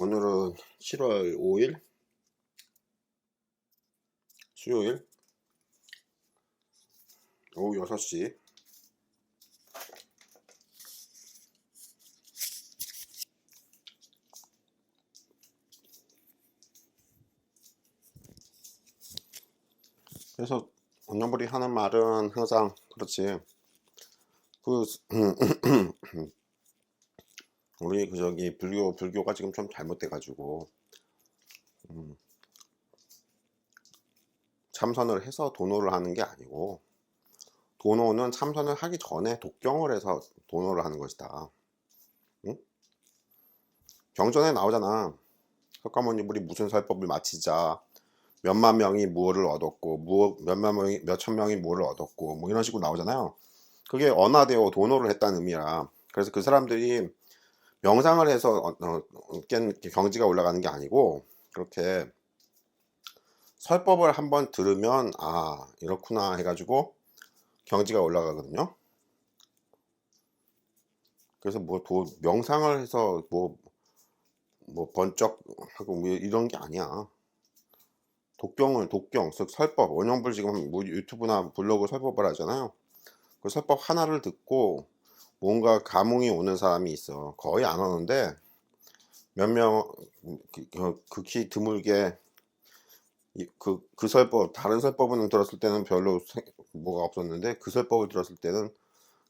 오늘은 7월 5일 수요일 오후 6시. 그래서 원영불이 하는 말은 항상 그렇지. 그 우리 저기 불교가 지금 좀 잘못돼 가지고 참선을 해서 도노를 하는 게 아니고, 도노는 참선을 하기 전에 독경을 해서 도노를 하는 것이다. 응? 경전에 나오잖아. 석가모니불이 무슨 설법을 마치자 몇만 명이 무엇을 얻었고, 몇만 명이 몇천 명이 무엇을 얻었고, 뭐 이런 식으로 나오잖아요. 그게 언하되어 도노를 했다는 의미라. 그래서 그 사람들이 명상을 해서 경지가 올라가는 게 아니고, 그렇게 설법을 한번 들으면 이렇구나 해가지고 경지가 올라가거든요. 그래서 명상을 해서 번쩍하고 뭐 이런 게 아니야. 독경, 즉 설법, 원영불 지금 뭐 유튜브나 블로그 설법을 하잖아요. 그 설법 하나를 듣고 뭔가 감흥이 오는 사람이 있어. 거의 안 오는데 몇 명, 극히 드물게 그 설법, 다른 설법은 들었을 때는 별로 뭐가 없었는데, 그 설법을 들었을 때는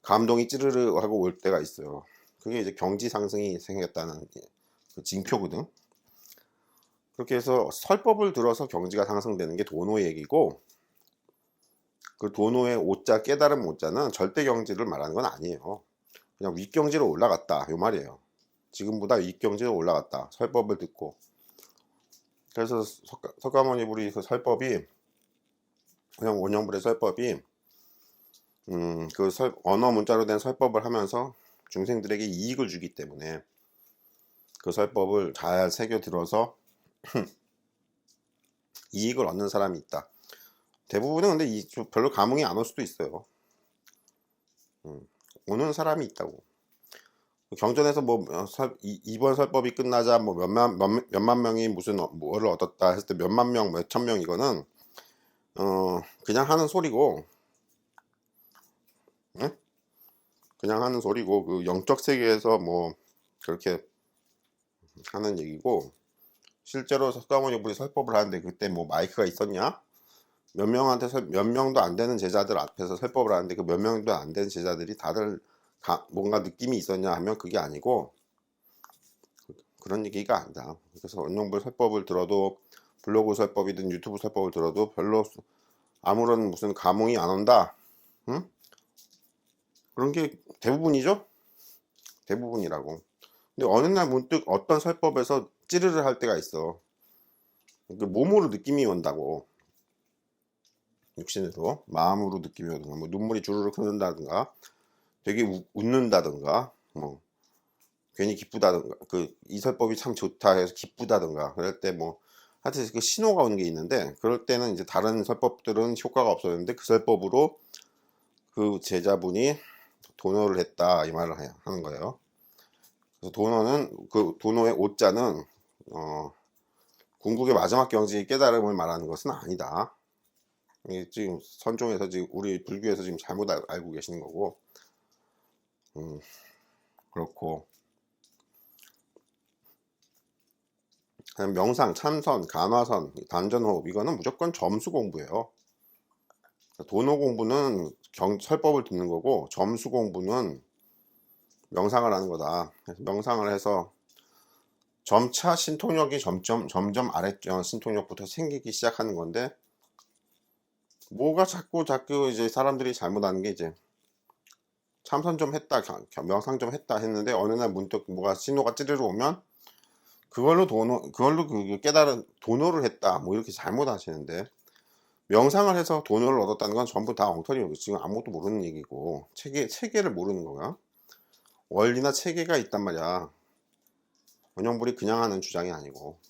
감동이 찌르르 하고 올 때가 있어요. 그게 이제 경지 상승이 생겼다는 그 징표거든. 그렇게 해서 설법을 들어서 경지가 상승되는 게 도노 얘기고, 그 도노의 오자, 깨달음 오자는 절대 경지를 말하는 건 아니에요. 그냥 윗경지로 올라갔다 요 말이에요. 지금보다 윗경지로 올라갔다, 설법을 듣고. 그래서 석가모니불이 그 설법이, 그냥 원영불의 설법이 언어 문자로 된 설법을 하면서 중생들에게 이익을 주기 때문에 그 설법을 잘 새겨 들어서 이익을 얻는 사람이 있다. 대부분은 근데 별로 감흥이 안 올 수도 있어요. 오는 사람이 있다고. 경전에서 이번 설법이 끝나자 몇만 명이 무슨 뭐를 얻었다 했을 때 몇만 명, 몇천 명, 이거는 그냥 하는 소리고, 응? 그냥 하는 소리고, 그 영적 세계에서 뭐 그렇게 하는 얘기고, 실제로 석가모니불이 설법을 하는데 그때 뭐 마이크가 있었냐? 몇 명도 안 되는 제자들 앞에서 설법을 하는데 그 몇 명도 안 되는 제자들이 다들 뭔가 느낌이 있었냐 하면 그게 아니고, 그런 얘기가 아니다. 그래서 원영불 설법을 들어도, 블로그 설법이든 유튜브 설법을 들어도 별로 아무런 무슨 감흥이 안 온다. 응? 그런 게 대부분이죠? 대부분이라고. 근데 어느 날 문득 어떤 설법에서 찌르르 할 때가 있어. 몸으로 느낌이 온다고. 육신으로, 마음으로 느낌이 오든가, 뭐 눈물이 주르륵 흐른다든가, 되게 웃는다든가, 뭐 괜히 기쁘다든가, 이 설법이 참 좋다 해서 기쁘다든가, 그럴 때 하여튼 그 신호가 오는 게 있는데, 그럴 때는 이제 다른 설법들은 효과가 없었는데 그 설법으로 그 제자분이 도노를 했다, 이 말을 하는 거예요. 그래서 도노의 오자는 궁극의 마지막 경지의 깨달음을 말하는 것은 아니다. 이게 지금 선종에서, 지금 우리 불교에서 지금 잘못 알고 계시는 거고, 그렇고, 명상, 참선, 간화선, 단전호흡, 이거는 무조건 점수 공부예요. 도노 공부는 설법을 듣는 거고, 점수 공부는 명상을 하는 거다. 그래서 명상을 해서 점차 신통력이 점점 아래쪽 신통력부터 생기기 시작하는 건데, 뭐가 자꾸 이제 사람들이 잘못하는 게, 이제 참선 좀 했다, 명상 좀 했다 했는데 어느 날 문득 뭐가 신호가 찌르르 오면 그걸로 깨달은 도노를 했다, 뭐 이렇게 잘못하시는데, 명상을 해서 도노를 얻었다는 건 전부 다 엉터리예요. 지금 아무것도 모르는 얘기고, 체계를 모르는 거야. 원리나 체계가 있단 말이야. 원영불이 그냥 하는 주장이 아니고,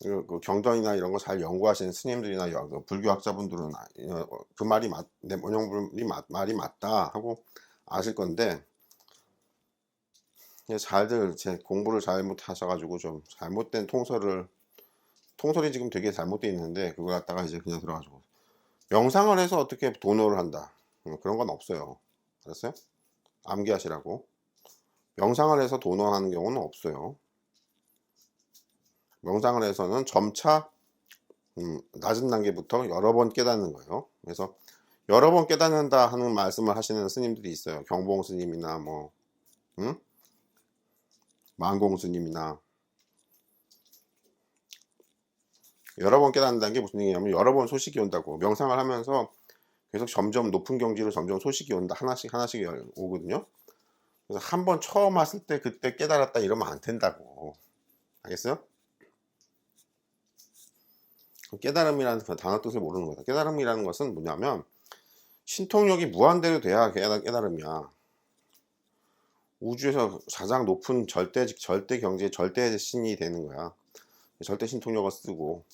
그 경전이나 이런 거 잘 연구하시는 스님들이나 불교학자분들은 그 말이 원영불이 말이 맞다 하고 아실 건데, 잘들 제 공부를 잘못하셔가지고 좀 잘못된 통설이 지금 되게 잘못되어 있는데 그걸 갖다가 이제 그냥 들어가지고 명상을 해서 어떻게 도노를 한다 그런 건 없어요. 알았어요? 암기하시라고. 명상을 해서 도노하는 경우는 없어요. 명상을 해서는 점차 낮은 단계부터 여러 번 깨닫는 거예요. 그래서 여러 번 깨닫는다 하는 말씀을 하시는 스님들이 있어요. 경봉 스님이나 뭐 만공 스님이나. 여러 번 깨닫는다는 게 무슨 얘기냐면 여러 번 소식이 온다고. 명상을 하면서 계속 점점 높은 경지로 점점 소식이 온다. 하나씩 하나씩 오거든요. 그래서 한 번 처음 왔을 때 그때 깨달았다 이러면 안 된다고. 알겠어요? 깨달음이라는 그 단어 뜻을 모르는 거다. 깨달음이라는 것은 뭐냐면 신통력이 무한대로 돼야 깨달음이야. 우주에서 가장 높은 절대 경지의 절대 신이 되는 거야. 절대 신통력을 쓰고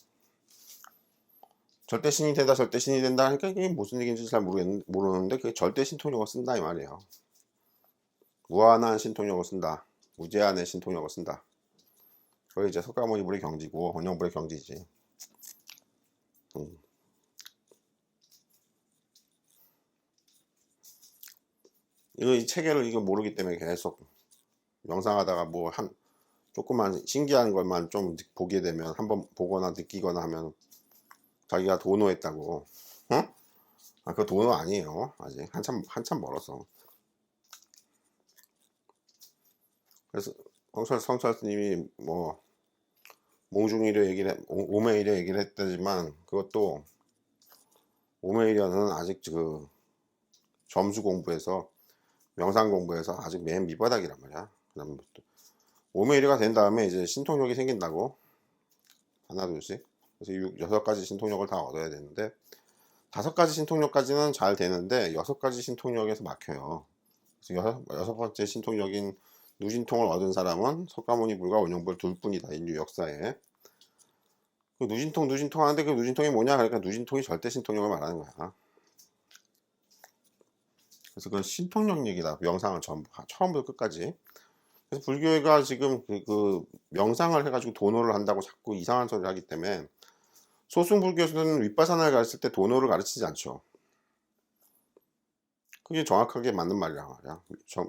절대 신이 되다 절대 신이 된다 하니까 이게 무슨 얘기인지 잘 모르는데 그게 절대 신통력을 쓴다 이 말이에요. 무한한 신통력을 쓴다. 무제한의 신통력을 쓴다. 그게 이제 석가모니불의 경지고 원영불의 경지지. 이 체계를 이거 모르기 때문에 계속 명상하다가 뭐 조그만 신기한 것만 좀 보게 되면 한번 보거나 느끼거나 하면 자기가 도노했다고. 응? 그 도노 아니에요. 아직 한참 멀었어. 그래서 성철 스님이 뭐 몽중이려 오메이려 얘기를 했다지만 그것도 오메이려는 아직 그 점수 공부에서 명상 공부에서 아직 맨 밑바닥이란 말이야. 그다음에 오메이려가 된 다음에 이제 신통력이 생긴다고. 하나 둘씩. 그래서 6가지 신통력을 다 얻어야 되는데 5가지 신통력까지는 잘 되는데 6가지 신통력에서 막혀요. 그래서 6번째 신통력인 누진통을 얻은 사람은 석가모니불과 원영불 둘뿐이다. 인류 역사에. 그 누진통 하는데 그 누진통이 뭐냐? 그러니까 누진통이 절대 신통력을 말하는 거야. 그래서 그건 신통력 얘기다. 명상을 전부 처음부터 끝까지. 그래서 불교가 지금 그 명상을 해가지고 도노를 한다고 자꾸 이상한 소리를 하기 때문에 소승불교에서는 윗바사나를 가르칠 때 도노를 가르치지 않죠. 그게 정확하게 맞는 말이란 말이야.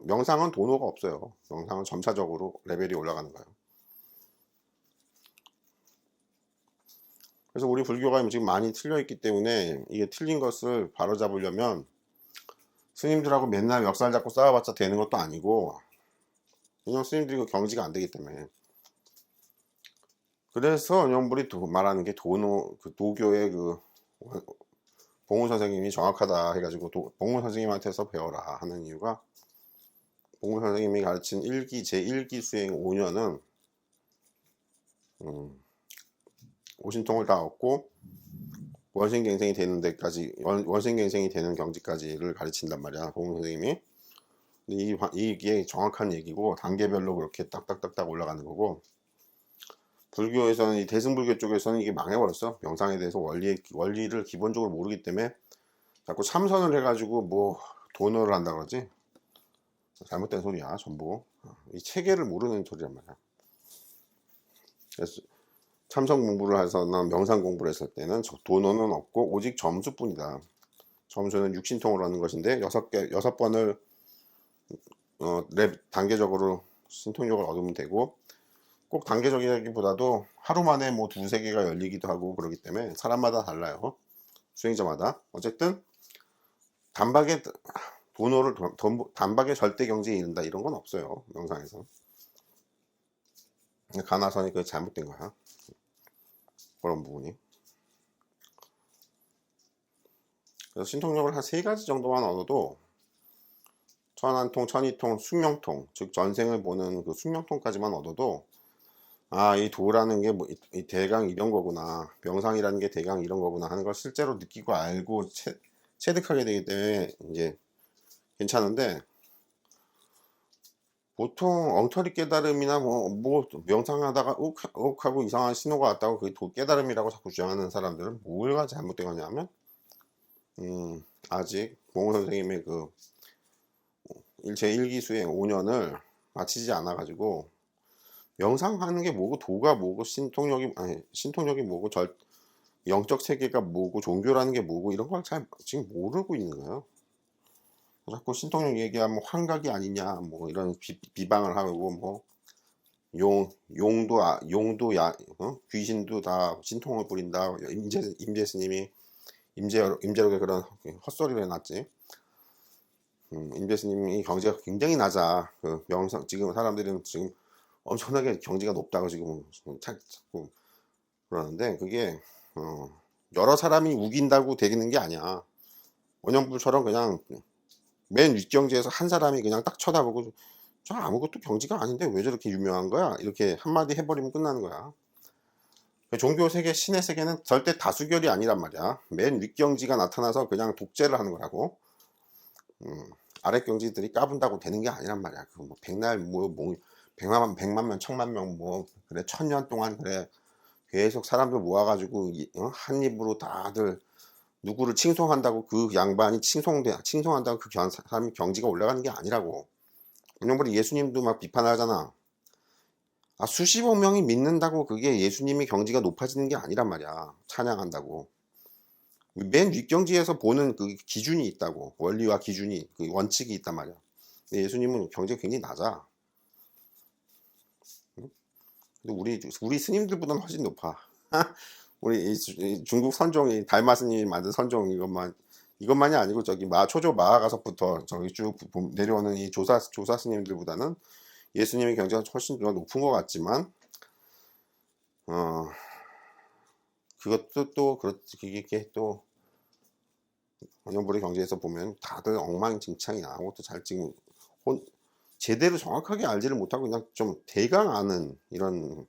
명상은 도노가 없어요. 명상은 점차적으로 레벨이 올라가는 거예요. 그래서 우리 불교가 지금 많이 틀려 있기 때문에 이게 틀린 것을 바로잡으려면 스님들하고 맨날 멱살 잡고 싸워봤자 되는 것도 아니고, 왜냐면 스님들이 그 경지가 안 되기 때문에. 그래서 원영불이 말하는 게 도교의 봉우 선생님이 정확하다 해가지고 봉우 선생님한테서 배워라 하는 이유가, 봉우 선생님이 가르친 제1기 수행 5년은 오신통을 다 얻고 원생갱생이 되는 데까지, 원생갱생이 되는 경지까지를 가르친단 말이야, 봉우 선생님이. 이게 정확한 얘기고 단계별로 그렇게 딱딱딱딱 올라가는 거고, 불교에서는 이 대승불교 쪽에서는 이게 망해버렸어. 명상에 대해서 원리를 기본적으로 모르기 때문에 자꾸 참선을 해가지고 뭐 도노를 한다 그러지. 잘못된 소리야 전부. 이 체계를 모르는 소리란 말이야. 그래서 참선 공부를 해서나 명상 공부를 했을 때는 도노는 없고 오직 점수뿐이다. 점수는 육신통을 얻는 것인데 6번을 단계적으로 신통력을 얻으면 되고, 꼭 단계적이기보다도 하루 만에 뭐 2-3개가 열리기도 하고 그러기 때문에 사람마다 달라요. 수행자마다. 어쨌든 단박에 단박에 절대 경지에 이른다 이런 건 없어요. 명상에서. 가나선이 그게 잘못된 거야. 그런 부분이. 그래서 신통력을 한 3가지 정도만 얻어도 천한통, 천이통, 숙명통, 즉 전생을 보는 그 숙명통까지만 얻어도 이 도라는 게 뭐 이 대강 이런 거구나, 명상이라는 게 대강 이런 거구나 하는 걸 실제로 느끼고 알고 체득하게 되기 때문에 이제 괜찮은데, 보통 엉터리 깨달음이나 뭐 명상하다가 욱 하고 이상한 신호가 왔다고 그게 깨달음이라고 자꾸 주장하는 사람들은 뭐가 잘못된 거냐면 아직 봉우 선생님의 제1기 수행 5년을 맞추지 않아 가지고 명상하는 게 뭐고 도가 뭐고 신통력이 뭐고 영적 세계가 뭐고 종교라는 게 뭐고 이런 걸 잘 지금 모르고 있는 거예요. 자꾸 신통력 얘기하면 환각이 아니냐 뭐 이런 비방을 하고 뭐 귀신도 다 신통을 부린다. 임재 스님이 임재록에 그런 헛소리를 해놨지. 임재 스님이 경제가 굉장히 낮아. 그 명성 지금 사람들은 지금 엄청나게 경제가 높다고 지금 자꾸 그러는데 그게 여러 사람이 우긴다고 되는 게 아니야. 원영불처럼 그냥 맨 윗경지에서 한 사람이 그냥 딱 쳐다보고 저 아무것도 경지가 아닌데 왜 저렇게 유명한 거야? 이렇게 한마디 해버리면 끝나는 거야. 종교 세계, 신의 세계는 절대 다수결이 아니란 말이야. 맨 윗경지가 나타나서 그냥 독재를 하는 거라고. 아랫경지들이 까분다고 되는 게 아니란 말이야. 그 뭐 백날 뭐 100만 명, 1000만 명 뭐 그래 1000년 동안 그래 계속 사람들 모아가지고 한 입으로 다들 누구를 칭송한다고 그 양반이 칭송한다고 그 사람이 경지가 올라가는 게 아니라고. 왜냐면 예수님도 막 비판하잖아. 수십억 명이 믿는다고 그게 예수님이 경지가 높아지는 게 아니란 말이야. 찬양한다고. 맨 윗경지에서 보는 그 기준이 있다고. 원리와 기준이, 그 원칙이 있단 말이야. 근데 예수님은 경지가 굉장히 낮아. 근데 우리 스님들보다는 훨씬 높아. 우리 중국 선종이 달마 스님이 만든 선종 이것만이 아니고 저기 초조 마하가석부터 저기 쭉 내려오는 이 조사 스님들보다는 예수님의 경지가 훨씬 더 높은 것 같지만 그것도 또 그렇지. 그게 또 원영불의 경지에서 보면 다들 엉망진창이야. 아무것도 잘 지금 제대로 정확하게 알지를 못하고 그냥 좀 대강 아는 이런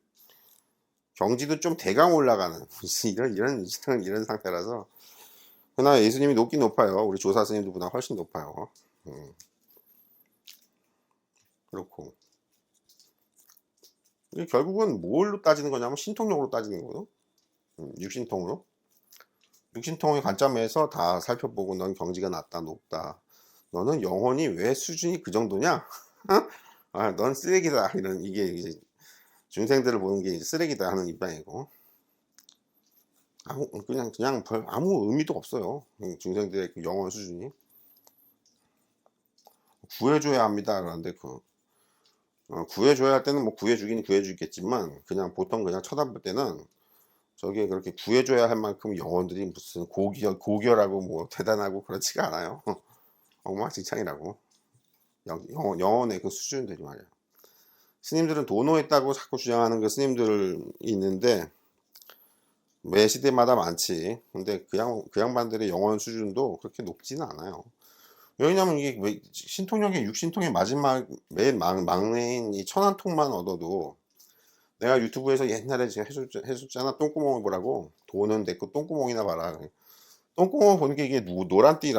경지도 좀 대강 올라가는 이런 상태라서. 그러나 예수님이 높긴 높아요. 우리 조사 스님들보다 훨씬 높아요. 그렇고 결국은 뭘로 따지는 거냐면 신통력으로 따지는 거거든. 육신통으로. 육신통의 관점에서 다 살펴보고 넌 경지가 낮다 높다. 너는 영혼이 왜 수준이 그 정도냐? 넌 쓰레기다. 이게 이제 중생들을 보는 게 쓰레기다 하는 입장이고. 그냥 아무 의미도 없어요. 중생들의 그 영혼 수준이. 구해줘야 합니다. 그런데 구해줘야 할 때는 뭐 구해주긴 구해주겠지만 그냥 보통 그냥 쳐다볼 때는 저게 그렇게 구해줘야 할 만큼 영혼들이 무슨 고결하고 뭐 대단하고 그렇지가 않아요. 엉망진창이라고. 영혼의 그 수준들이 말이야. 스님들은 도노했다고 자꾸 주장하는 그 스님들이 있는데 매 시대마다 많지. 근데 그 양반들의 영혼 수준도 그렇게 높지는 않아요. 왜냐면 이게 신통력의 육신통의 마지막 맨 막내인 이 천안통만 얻어도 내가 유튜브에서 옛날에 제가 해줬잖아. 똥구멍을 보라고. 돈은 내거 똥구멍이나 봐라. 똥구멍을 보는 게 이게 노란띠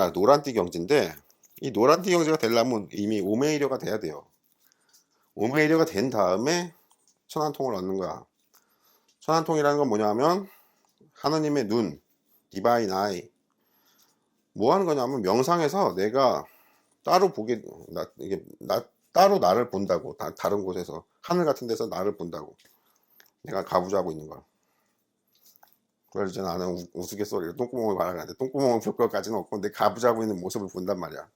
경지인데 이 노란띠 경지가 되려면 이미 오메이려가 돼야 돼요. 오메이려가 된 다음에 천안통을 얻는 거야. 천안통이라는 건 뭐냐면 하나님의 눈, 디바인 아이. 뭐 하는 거냐면 명상에서 내가 따로 따로 나를 본다고. 다른 곳에서 하늘 같은 데서 나를 본다고. 내가 가부좌하고 있는 거야. 그래서 나는 우스갯소리로 똥구멍을 말하는데 똥구멍을 볼 것까지는 없고 내 가부좌하고 있는 모습을 본단 말이야.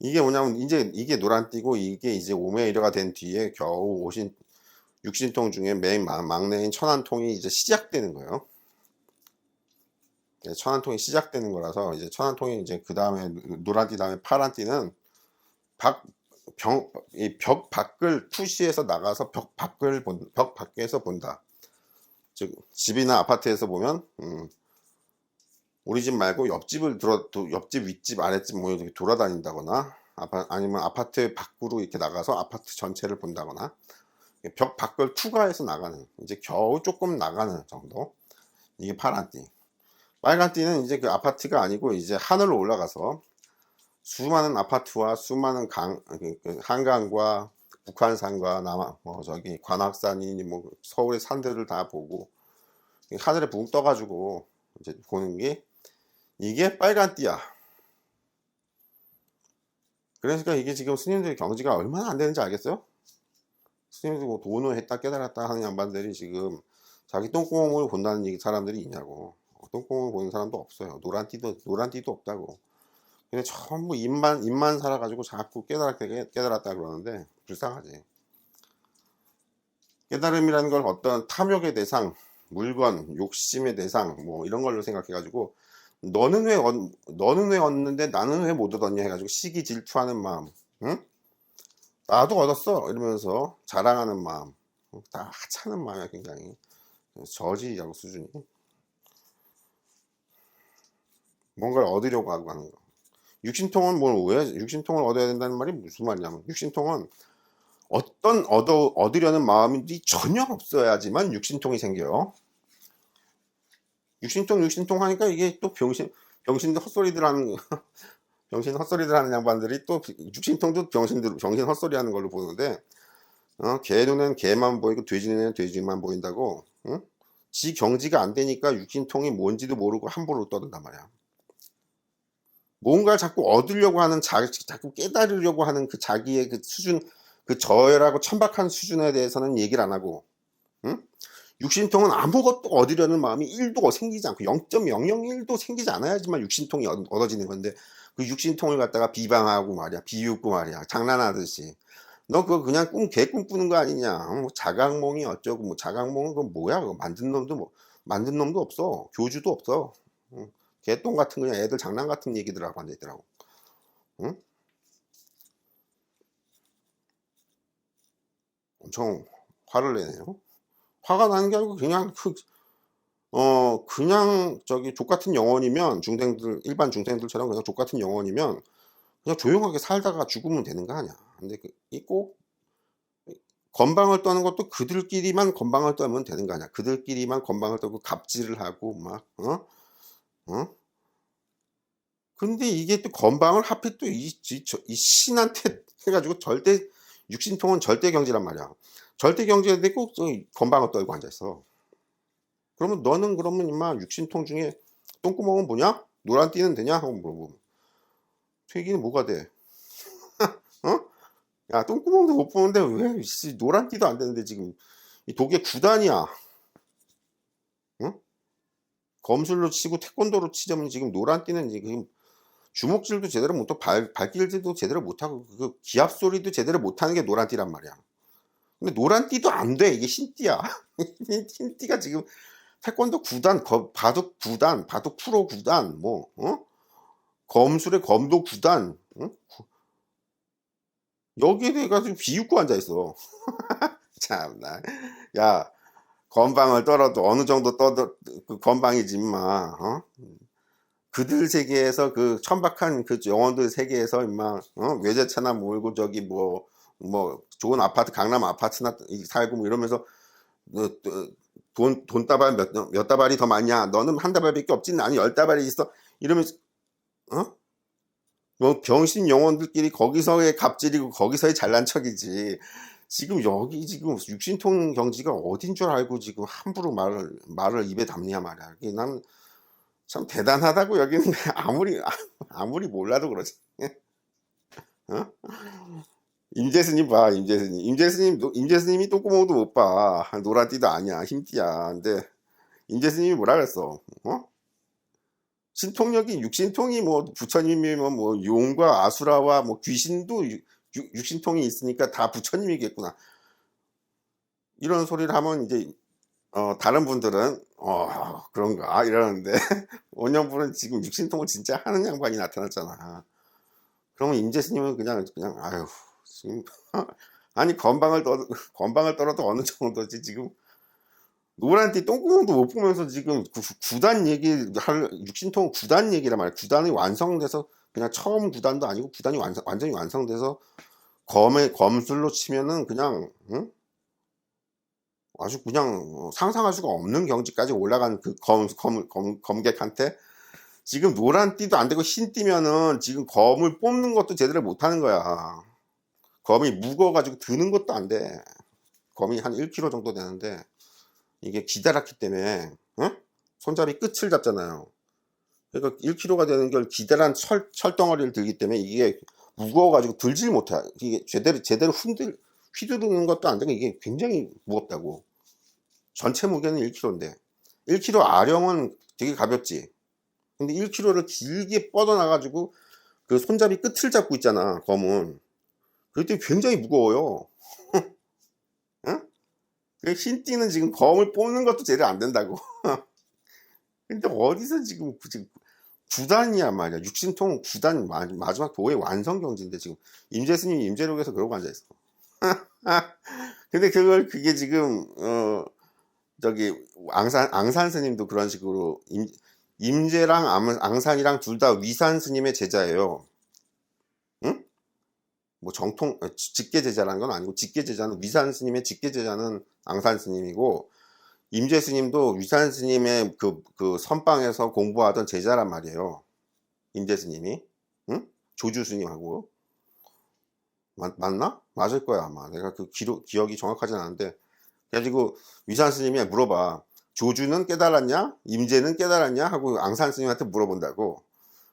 이게 뭐냐면 이제 이게 노란띠고 이게 이제 오메이려가 된 뒤에 겨우 육신통 중에 맨 막내인 천안통이 이제 시작되는 거예요. 천안통이 시작되는 거라서 이제 천안통이 이제 그 다음에 노란띠 다음에 파란띠는 벽 밖을 투시해서 나가서 벽 밖에서 본다. 즉 집이나 아파트에서 보면 우리 집 말고 옆집 윗집 아랫집 뭐 이렇게 돌아다닌다거나 아니면 아파트 밖으로 이렇게 나가서 아파트 전체를 본다거나 벽 밖을 투과해서 나가는 이제 겨우 조금 나가는 정도. 이게 파란띠. 빨간띠는 이제 그 아파트가 아니고 이제 하늘로 올라가서 수많은 아파트와 수많은 한강과 북한산과 저기 관악산이니 뭐 서울의 산들을 다 보고 하늘에 붕 떠가지고 이제 보는 게 이게 빨간띠야. 그러니까 이게 지금 스님들 경지가 얼마나 안 되는지 알겠어요? 스님들 뭐 돈을 했다 깨달았다 하는 양반들이 지금 자기 똥구멍을 본다는 사람들이 있냐고. 똥구멍을 보는 사람도 없어요. 노란띠도 없다고. 근데 전부 입만 살아가지고 자꾸 깨달았다 그러는데 불쌍하지. 깨달음이라는 걸 어떤 탐욕의 대상, 물건, 욕심의 대상 뭐 이런 걸로 생각해가지고 너는 왜 얻는데 나는 왜 못 얻었냐 해가지고 시기 질투하는 마음, 응? 나도 얻었어 이러면서 자랑하는 마음, 다 하찮은 마음이야. 굉장히 저지하고 수준이 뭔가를 얻으려고 하고 하는 거. 육신통은 왜 육신통을 얻어야 된다는 말이 무슨 말이냐면, 육신통은 얻으려는 마음이 전혀 없어야지만 육신통이 생겨요. 육신통 하니까 이게 또 병신들 헛소리들 하는 병신 헛소리들 하는 양반들이 또 육신통도 병신 헛소리 하는 걸로 보는데, 개 눈엔 개만 보이고 돼지 눈엔 돼지만 보인다고. 응? 지 경지가 안 되니까 육신통이 뭔지도 모르고 함부로 떠든단 말이야. 뭔가를 자꾸 얻으려고 하는 자꾸 깨달으려고 하는 그 자기의 그 수준, 그 저열하고 천박한 수준에 대해서는 얘기를 안 하고, 응? 육신통은 아무것도 얻으려는 마음이 1도 생기지 않고 0.001도 생기지 않아야지만 육신통이 얻어지는 건데, 그 육신통을 갖다가 비방하고 말이야, 비웃고 말이야, 장난하듯이 너 그거 그냥 개꿈 꾸는 거 아니냐, 뭐 자각몽이 어쩌고, 뭐 자각몽은 그건 뭐야, 그거 만든 놈도 없어, 교주도 없어. 응? 개똥 같은 그냥 애들 장난 같은 얘기들 하고 앉아있더라고. 응? 엄청 화를 내네요. 화가 나는 게 아니고 그냥 그냥 저기 족같은 영혼이면, 일반 중생들처럼 그냥 족같은 영혼이면 그냥 조용하게 살다가 죽으면 되는 거 아니야. 근데 꼭 건방을 떠는 것도 그들끼리만 건방을 떠면 되는 거 아니야. 그들끼리만 건방을 떠고 갑질을 하고 막, 어? 근데 이게 또 건방을 하필 또 이 신한테 해가지고, 육신통은 절대 경지란 말이야. 절대 경지인데 꼭 건방을 떨고 앉아있어. 그러면 너는 그러면 임마 육신통 중에 똥구멍은 뭐냐? 노란띠는 되냐? 하고 물어보면 퇴기는 뭐가 돼? 어? 야, 똥구멍도 못 보는데 왜 노란띠도 안 되는데 지금 이 독의 9단이야. 응? 검술로 치고 태권도로 치자면 지금 노란띠는 지금 주먹질도 제대로 못하고 발길질도 제대로 못하고 그 기합 소리도 제대로 못하는 게 노란띠란 말이야. 근데 노란띠도 안 돼. 이게 흰띠야. 흰띠가 지금 태권도 9단, 바둑 9단, 바둑 프로 9단, 뭐, 검술의 검도 9단, 응? 여기에 대해 가지고 비웃고 앉아있어. 참나. 야, 건방을 떨어도 어느 정도 떠도 그 건방이지, 임마. 그들 세계에서, 그 천박한 그 영혼들 세계에서 임마, 외제차나 몰고 저기 뭐 좋은 아파트, 강남 아파트나 살고 뭐 이러면서 돈다발 몇 다발이 더 많냐, 너는 한 다발밖에 없지, 나는 10다발이 있어, 이러면서 뭐 병신 영혼들끼리 거기서의 갑질이고 거기서의 잘난 척이지. 지금 여기 지금 육신통 경지가 어딘 줄 알고 지금 함부로 말을 입에 담냐 말이야. 난 참 대단하다고 여기는 아무리 몰라도 그러지. 어? 임재스님 봐, 임재스님이 똥구멍도 못 봐. 노란띠도 아니야, 흰띠야. 근데 임재스님이 뭐라 그랬어? 신통력이, 육신통이 뭐 부처님이면 뭐 용과 아수라와 뭐 귀신도 육신통이 있으니까 다 부처님이겠구나, 이런 소리를 하면 이제 다른 분들은 그런가 이러는데 원영분은 지금 육신통을 진짜 하는 양반이 나타났잖아. 그러면 임재스님은 그냥 아유 지금 아니 건방을 떨어도 어느 정도지, 지금 노란띠 똥구멍도 못 보면서 지금 구단 육신통 9단 얘기란 말이야. 9단이 완성돼서, 그냥 처음 9단도 아니고 9단이 완전히 완성돼서 검술로 치면은 그냥, 응? 아주 그냥 상상할 수가 없는 경지까지 올라간 그 검객한테 지금 노란띠도 안 되고 흰띠면은 지금 검을 뽑는 것도 제대로 못 하는 거야. 검이 무거워가지고 드는 것도 안 돼. 검이 한 1kg 정도 되는데 이게 기다랗기 때문에, 손잡이 끝을 잡잖아요. 그러니까 1kg가 되는 걸 기다란 철덩어리를 들기 때문에 이게 무거워가지고 들질 못해. 이게 제대로 휘두르는 것도 안 되고 이게 굉장히 무겁다고. 전체 무게는 1kg인데 1kg 아령은 되게 가볍지. 근데 1kg를 길게 뻗어놔가지고 그 손잡이 끝을 잡고 있잖아, 검은. 그때 굉장히 무거워요. 응? 그 흰띠는 지금 검을 뽑는 것도 제대로 안 된다고. 근데 어디서 지금 9단이야 말이야. 육신통 9단 마지막 도의 완성경지인데 지금 임재스님 임재록에서 그러고 앉아있어. 근데 그게 지금 저기 앙산 스님도 그런 식으로 임재랑 앙산이랑 둘 다 위산 스님의 제자예요. 응? 뭐 정통 직계 제자라는 건 아니고, 직계 제자는 위산 스님의 직계 제자는 앙산 스님이고, 임재 스님도 위산 스님의 그 선방에서 공부하던 제자란 말이에요. 임재 스님이. 응? 조주 스님하고. 맞나? 맞을 거야 아마. 내가 그 기억이 정확하진 않은데. 그래가지고 위산 스님이 물어봐. 조주는 깨달았냐? 임재는 깨달았냐? 하고 앙산 스님한테 물어본다고.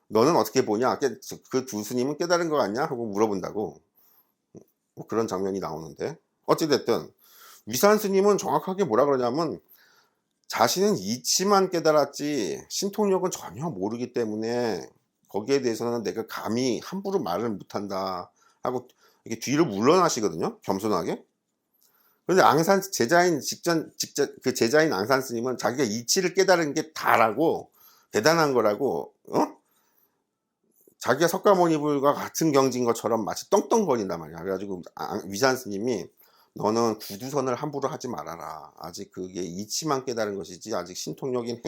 너는 어떻게 보냐? 그 두 스님은 깨달은 거 같냐? 하고 물어본다고. 뭐 그런 장면이 나오는데, 어찌됐든 위산 스님은 정확하게 뭐라 그러냐면, 자신은 이치만 깨달았지 신통력은 전혀 모르기 때문에 거기에 대해서는 내가 감히 함부로 말을 못한다 하고 이렇게 뒤를 물러나시거든요, 겸손하게. 그런데 앙산 제자인 그 제자인 앙산 스님은 자기가 이치를 깨달은 게 다라고, 대단한 거라고, 자기가 석가모니불과 같은 경지인 것처럼 마치 떵떵거린단 말이야. 그래가지고 위산 스님이 너는 구두선을 함부로 하지 말아라. 아직 그게 이치만 깨달은 것이지 아직 신통력인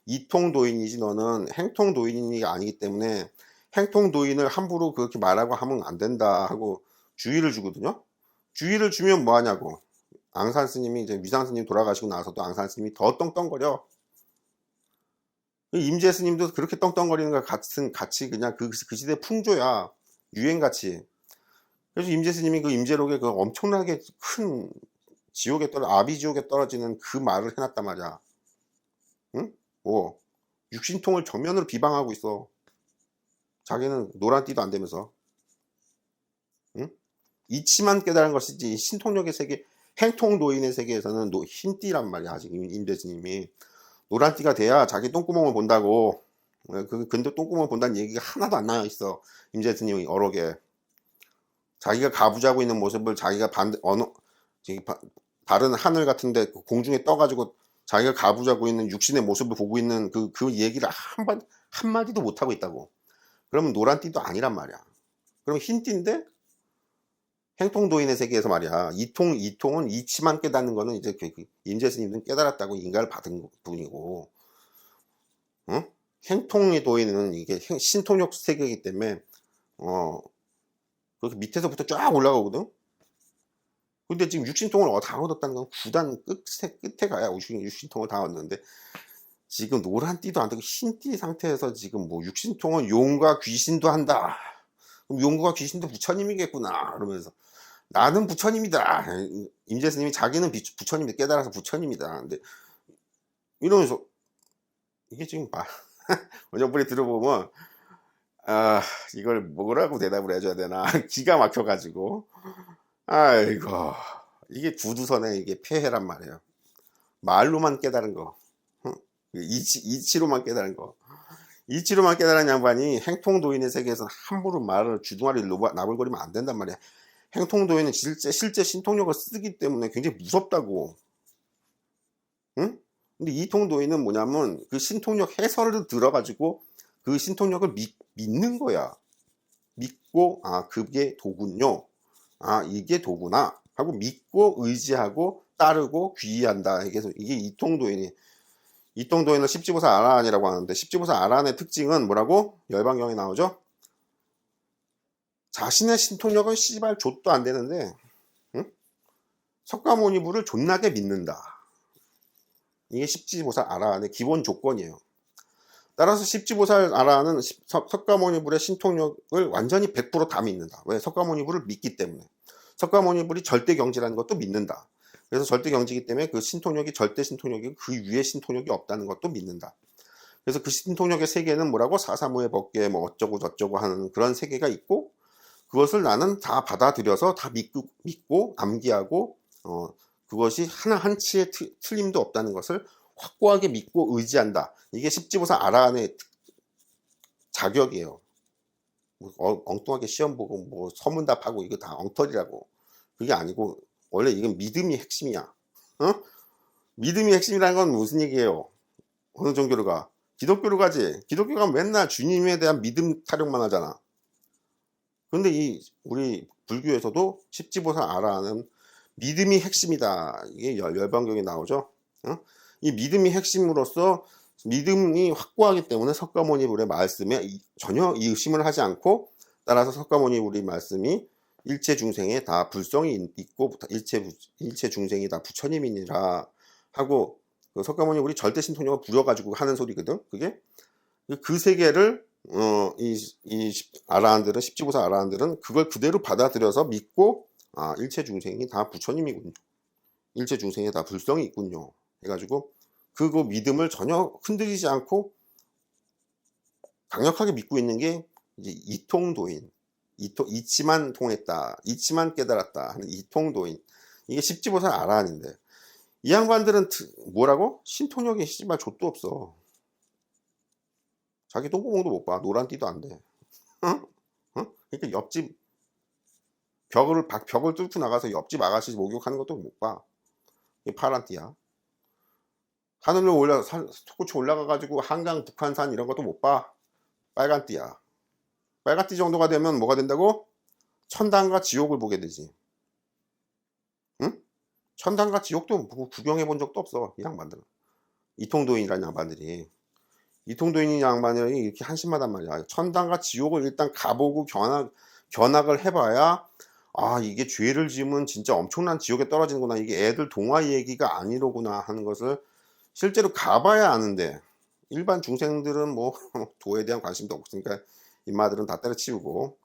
이통도인이지 너는 행통도인이 아니기 때문에 행통도인을 함부로 그렇게 말하고 하면 안 된다 하고 주의를 주거든요. 주의를 주면 뭐 하냐고. 앙산 스님이 이제 위산 스님 돌아가시고 나서도 앙산 스님이 더 떵떵거려. 임재 스님도 그렇게 떵떵거리는 것 같이 그냥 그 시대 풍조야. 유행같이. 그래서 임재 스님이 그 임재록에 그 엄청나게 큰 아비지옥에 떨어지는 그 말을 해놨단 말이야. 응? 뭐 육신통을 정면으로 비방하고 있어. 자기는 노란띠도 안 되면서. 응? 이치만 깨달은 것이지 신통력의 세계, 행통노인의 세계에서는 흰띠란 말이야. 아직 임재 스님이. 노란띠가 돼야 자기 똥구멍을 본다고. 근데 똥구멍을 본다는 얘기가 하나도 안 나와 있어, 임재 스님이 어록에. 자기가 가부자고 있는 모습을 자기가 다른 하늘 같은데 공중에 떠가지고 자기가 가부자고 있는 육신의 모습을 보고 있는 그 얘기를 한마디도 못하고 있다고. 그러면 노란띠도 아니란 말이야. 그럼 흰띠인데 행통도인의 세계에서 말이야. 이통은 이치만 깨닫는 거는 이제 임재 스님은 깨달았다고 인가를 받은 분이고, 응? 행통의 도인은 이게 신통력 세계이기 때문에 그렇게 밑에서부터 쫙 올라가거든. 근데 지금 육신통을 다 얻었다는 건 9단 끝에 가야 육신통을 다 얻는데, 지금 노란띠도 안 되고 흰띠 상태에서 지금 뭐 육신통은 용과 귀신도 한다. 그럼 용과 귀신도 부처님이겠구나. 그러면서 나는 부처님이다. 임재 스님이 자기는 부처님이 깨달아서 부처님이다. 근데 이러면서 이게 지금 원영불에 들어보면 이걸 뭐라고 대답을 해줘야 되나 기가 막혀가지고, 아이고, 이게 구두선의 이게 폐해란 말이에요. 말로만 깨달은 거, 이치로만 깨달은 거. 이치로만 깨달은 양반이 행통도인의 세계에서 함부로 말을 주둥아리 나불거리면 안 된단 말이야. 행통도인은 실제 신통력을 쓰기 때문에 굉장히 무섭다고. 응? 근데 이통도인은 뭐냐면 그 신통력 해설을 들어가지고 그 신통력을 믿는 거야. 믿고, 그게 도군요. 이게 도구나 하고 믿고 의지하고 따르고 귀의한다. 이게 이통도인을 십지보살 아라한이라고 하는데, 십지보살 아라한의 특징은 뭐라고? 열반경에 나오죠? 자신의 신통력은 씨발 좆도 안 되는데, 응? 석가모니불을 존나게 믿는다. 이게 십지보살 아라한의 기본 조건이에요. 따라서 십지보살 아라한은 석가모니불의 신통력을 완전히 100% 다 믿는다. 왜? 석가모니불을 믿기 때문에. 석가모니불이 절대경지라는 것도 믿는다. 그래서 절대경지이기 때문에 그 신통력이 절대 신통력이고 그 위에 신통력이 없다는 것도 믿는다. 그래서 그 신통력의 세계는 뭐라고? 사사무의 법계 뭐 어쩌고 저쩌고 하는 그런 세계가 있고, 그것을 나는 다 받아들여서 다 믿고 암기하고 그것이 하나 한치의 틀림도 없다는 것을 확고하게 믿고 의지한다. 이게 십지보살 아라한의 자격이에요. 엉뚱하게 시험 보고 뭐 서문답하고 이거 다 엉터리라고. 그게 아니고 원래 이건 믿음이 핵심이야. 믿음이 핵심이라는 건 무슨 얘기예요? 어느 종교로 가? 기독교로 가지. 기독교가 맨날 주님에 대한 믿음 타령만 하잖아. 근데 우리 불교에서도 십지보살 아라한은 믿음이 핵심이다. 이게 열반경에 나오죠. 이 믿음이 핵심으로서 믿음이 확고하기 때문에 석가모니불의 말씀에 전혀 의심을 하지 않고, 따라서 석가모니불의 말씀이 일체 중생에 다 불성이 있고 일체 중생이 다 부처님이니라 하고, 그 석가모니불이 절대 신통력을 부려가지고 하는 소리거든. 그게 그 세계를 이 아라한들은, 십지보살 아라한들은 그걸 그대로 받아들여서 믿고, 일체 중생이 다 부처님이군요, 일체 중생에 다 불성이 있군요 해가지고 그 믿음을 전혀 흔들리지 않고 강력하게 믿고 있는 게 이제 이통도인, 이치만 통했다, 이치만 깨달았다 하는 이통도인, 이게 십지보살 아라한인데, 이 양반들은 뭐라고? 신통력에 씨발 족도 없어. 자기 똥구멍도 못 봐. 노란 띠도 안 돼. 그러니까 옆집 벽을 뚫고 나가서 옆집 아가씨 목욕하는 것도 못 봐. 이게 파란 띠야. 하늘로 솟구쳐 올라가가지고 한강, 북한산 이런 것도 못 봐. 빨간 띠야. 빨간 띠 정도가 되면 뭐가 된다고? 천당과 지옥을 보게 되지. 응? 천당과 지옥도 구경해 본 적도 없어, 이 양반들은. 이통도인이라는 양반들이. 이통도인이 양반이 이렇게 한심하단 말이야. 천당과 지옥을 일단 가보고 견학을 해봐야, 이게 죄를 지으면 진짜 엄청난 지옥에 떨어지는구나, 이게 애들 동화 얘기가 아니로구나 하는 것을 실제로 가봐야 아는데, 일반 중생들은 뭐 도에 대한 관심도 없으니까 인마들은 다 때려치우고,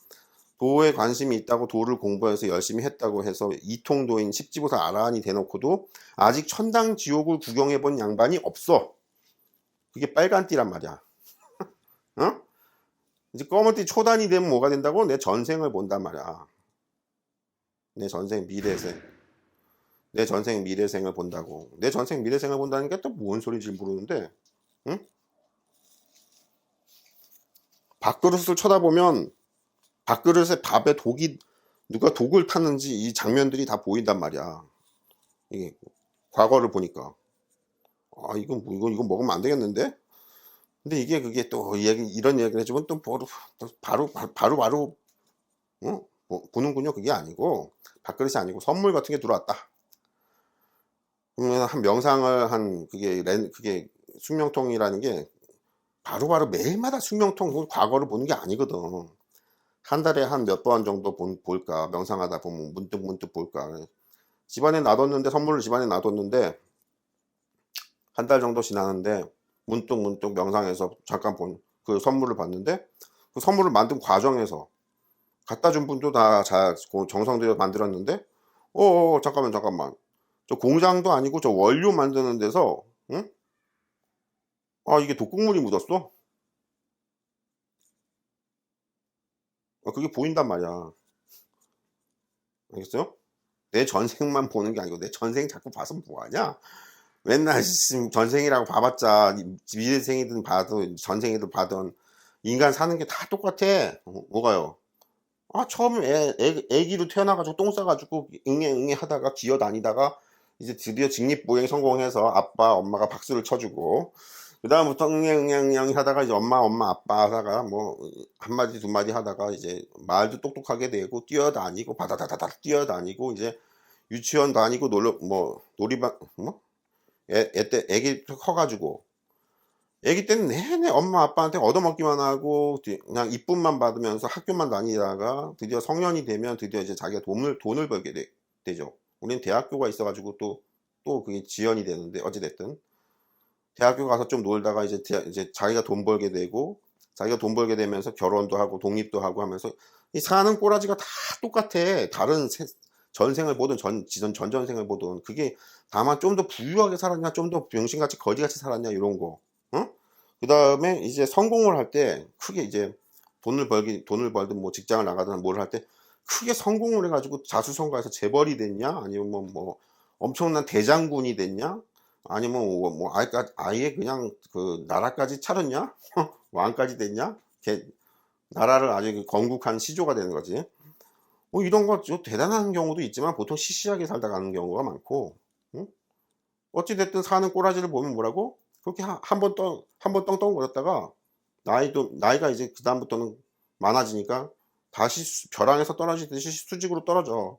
도에 관심이 있다고 도를 공부해서 열심히 했다고 해서 이통도인 십지보살 아라한이 대놓고도 아직 천당 지옥을 구경해 본 양반이 없어. 그게 빨간띠란 말이야. 이제 검은띠 초단이 되면 뭐가 된다고? 내 전생을 본단 말이야. 내 전생 미래생을 본다고. 내 전생 미래생을 본다는 게 또 뭔 소리인지 모르는데, 응? 밥그릇을 쳐다보면 밥그릇에 밥에 누가 독을 탔는지 이 장면들이 다 보인단 말이야. 이게 과거를 보니까 이건 먹으면 안 되겠는데? 근데 그게 또 이런 얘기를 해주면 또 바로 보는군요. 그게 아니고, 밥그릇이 아니고 선물 같은 게 들어왔다. 그러면 한 명상을 그게 숙명통이라는 게 바로바로 매일마다 숙명통 과거를 보는 게 아니거든. 한 달에 한 몇 번 정도 볼까, 명상하다 보면 문득 볼까. 집안에 놔뒀는데, 선물을 집안에 놔뒀는데 한 달 정도 지나는데 문득 명상해서 잠깐 그 선물을 봤는데, 그 선물을 만든 과정에서 갖다 준 분도 다 정성 들여 만들었는데, 잠깐만, 저 공장도 아니고 저 원료 만드는 데서, 응? 이게 독극물이 묻었어. 그게 보인단 말이야. 알겠어요? 내 전생만 보는 게 아니고 내 전생 자꾸 봐서 뭐하냐? 맨날 전생이라고 봐봤자, 미래생이든 봐도 전생이든 봐든 인간 사는 게 다 똑같아. 뭐가요? 처음에 애기로 태어나가지고 똥 싸가지고 응애 하다가 기어다니다가 이제 드디어 직립보행 성공해서 아빠 엄마가 박수를 쳐주고, 그 다음부터 응애 하다가 이제 엄마 아빠 하다가 뭐 한마디 두마디 하다가 이제 말도 똑똑하게 되고 뛰어다니고 바다다다닥 뛰어다니고, 이제 유치원 다니고 놀이방 애기 커가지고, 애기 때는 내내 엄마 아빠한테 얻어먹기만 하고 그냥 이쁨만 받으면서 학교만 다니다가 드디어 성년이 되면 드디어 이제 자기가 돈을 벌게 되죠. 우리는 대학교가 있어가지고 또 그게 지연이 되는데, 어찌됐든 대학교 가서 좀 놀다가 이제 자기가 돈 벌게 되고, 자기가 돈 벌게 되면서 결혼도 하고 독립도 하고 하면서 이 사는 꼬라지가 다 똑같아. 다른 전생을 보든 전전생을 보든. 그게 다만 좀 더 부유하게 살았냐, 좀 더 병신같이 거지같이 살았냐, 이런 거. 그 다음에 이제 성공을 할 때 크게 이제 돈을 벌든 뭐 직장을 나가든 뭘 할 때 크게 성공을 해가지고 자수성가해서 재벌이 됐냐? 아니면 뭐 엄청난 대장군이 됐냐? 아니면 아예 그냥 그 나라까지 차렸냐? 왕까지 됐냐? 나라를 아주 건국한 시조가 되는 거지. 뭐 이런 거 좀 대단한 경우도 있지만 보통 시시하게 살다 가는 경우가 많고, 응? 어찌됐든 사는 꼬라지를 보면 뭐라고? 그렇게 한 번 떵떵거렸다가 나이가 이제 그다음부터는 많아지니까 다시 벼랑에서 떨어지듯이 수직으로 떨어져.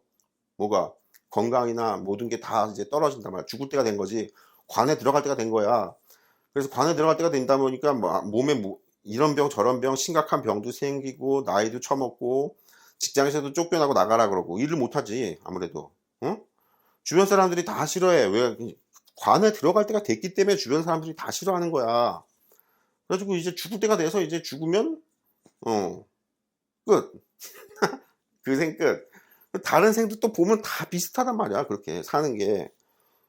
뭐가 건강이나 모든 게 다 이제 떨어진단 말이야. 죽을 때가 된 거지. 관에 들어갈 때가 된 거야. 그래서 관에 들어갈 때가 된다 보니까 몸에 이런 병 저런 병 심각한 병도 생기고 나이도 처먹고 직장에서도 쫓겨나고 나가라 그러고 일을 못하지 아무래도. 응? 주변 사람들이 다 싫어해. 왜? 관에 들어갈 때가 됐기 때문에 주변 사람들이 다 싫어하는 거야. 그래가지고 이제 죽을 때가 돼서 이제 죽으면 끝. 그 생 끝. 다른 생도 또 보면 다 비슷하단 말이야. 그렇게 사는 게.